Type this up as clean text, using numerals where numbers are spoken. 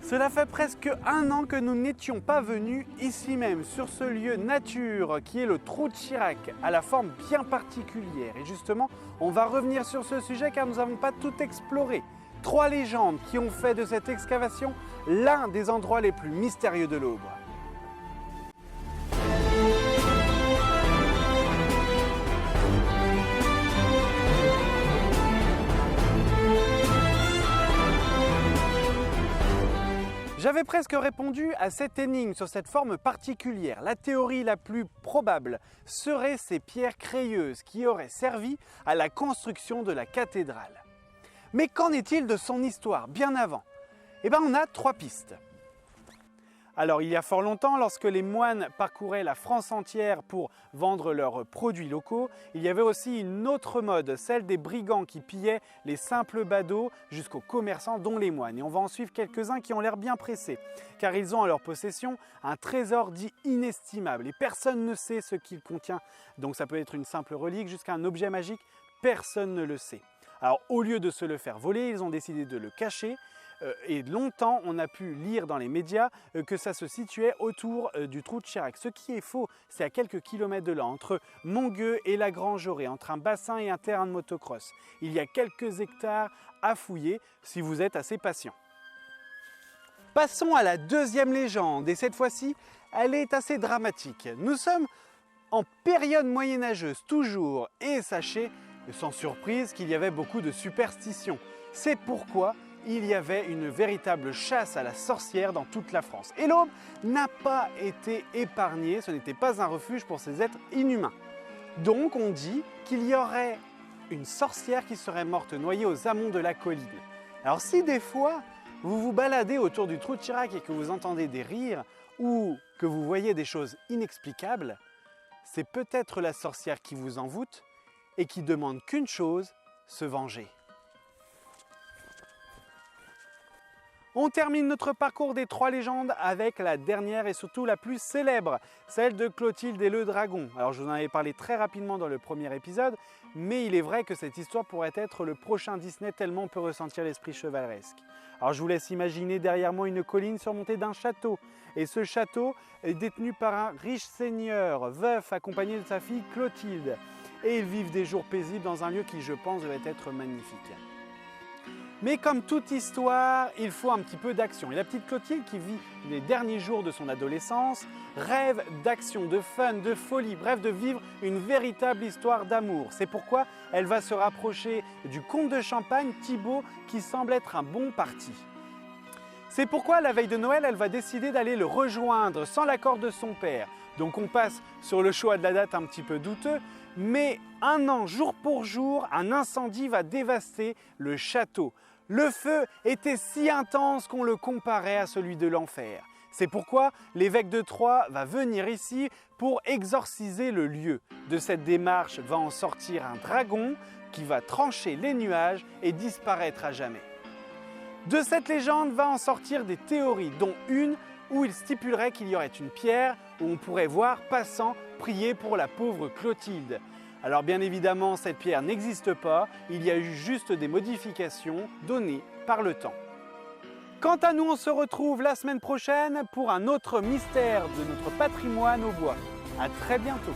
Cela fait presque un an que nous n'étions pas venus ici même, sur ce lieu nature qui est le trou de Chirac, à la forme bien particulière. Et justement, on va revenir sur ce sujet car nous n'avons pas tout exploré. 3 légendes qui ont fait de cette excavation l'un des endroits les plus mystérieux de l'Aube. J'avais presque répondu à cette énigme sur cette forme particulière. La théorie la plus probable serait ces pierres crayeuses qui auraient servi à la construction de la cathédrale. Mais qu'en est-il de son histoire bien avant? On a 3 pistes. Alors il y a fort longtemps, lorsque les moines parcouraient la France entière pour vendre leurs produits locaux, il y avait aussi une autre mode, celle des brigands qui pillaient les simples badauds jusqu'aux commerçants dont les moines. Et on va en suivre quelques-uns qui ont l'air bien pressés, car ils ont en leur possession un trésor dit inestimable et personne ne sait ce qu'il contient. Donc ça peut être une simple relique jusqu'à un objet magique, personne ne le sait. Alors au lieu de se le faire voler, ils ont décidé de le cacher. Et longtemps, on a pu lire dans les médias que ça se situait autour du trou de Chirac. Ce qui est faux, c'est à quelques kilomètres de là, entre Montgueux et la Grangerée, entre un bassin et un terrain de motocross. Il y a quelques hectares à fouiller si vous êtes assez patient. Passons à la deuxième légende, et cette fois-ci, elle est assez dramatique. Nous sommes en période moyenâgeuse toujours, et sachez, sans surprise, qu'il y avait beaucoup de superstitions. C'est pourquoi il y avait une véritable chasse à la sorcière dans toute la France. Et l'Aube n'a pas été épargnée, ce n'était pas un refuge pour ces êtres inhumains. Donc on dit qu'il y aurait une sorcière qui serait morte noyée aux amont de la colline. Alors si des fois vous vous baladez autour du trou de Chirac et que vous entendez des rires ou que vous voyez des choses inexplicables, c'est peut-être la sorcière qui vous envoûte et qui demande qu'une chose, se venger. On termine notre parcours des 3 légendes avec la dernière et surtout la plus célèbre, celle de Clotilde et le dragon. Alors je vous en avais parlé très rapidement dans le premier épisode, mais il est vrai que cette histoire pourrait être le prochain Disney tellement on peut ressentir l'esprit chevaleresque. Alors je vous laisse imaginer derrière moi une colline surmontée d'un château. Et ce château est détenu par un riche seigneur, veuf, accompagné de sa fille Clotilde. Et ils vivent des jours paisibles dans un lieu qui, je pense, devait être magnifique. Mais comme toute histoire, il faut un petit peu d'action. Et la petite Clotilde, qui vit les derniers jours de son adolescence, rêve d'action, de fun, de folie, bref, de vivre une véritable histoire d'amour. C'est pourquoi elle va se rapprocher du comte de Champagne, Thibaut, qui semble être un bon parti. C'est pourquoi, la veille de Noël, elle va décider d'aller le rejoindre sans l'accord de son père. Donc on passe sur le choix de la date un petit peu douteux, mais un an, jour pour jour, un incendie va dévaster le château. Le feu était si intense qu'on le comparait à celui de l'enfer. C'est pourquoi l'évêque de Troyes va venir ici pour exorciser le lieu. De cette démarche va en sortir un dragon qui va trancher les nuages et disparaître à jamais. De cette légende va en sortir des théories, dont une où il stipulerait qu'il y aurait une pierre où on pourrait voir passant prier pour la pauvre Clotilde. Alors bien évidemment, cette pierre n'existe pas, il y a eu juste des modifications données par le temps. Quant à nous, on se retrouve la semaine prochaine pour un autre mystère de notre patrimoine au bois. À très bientôt.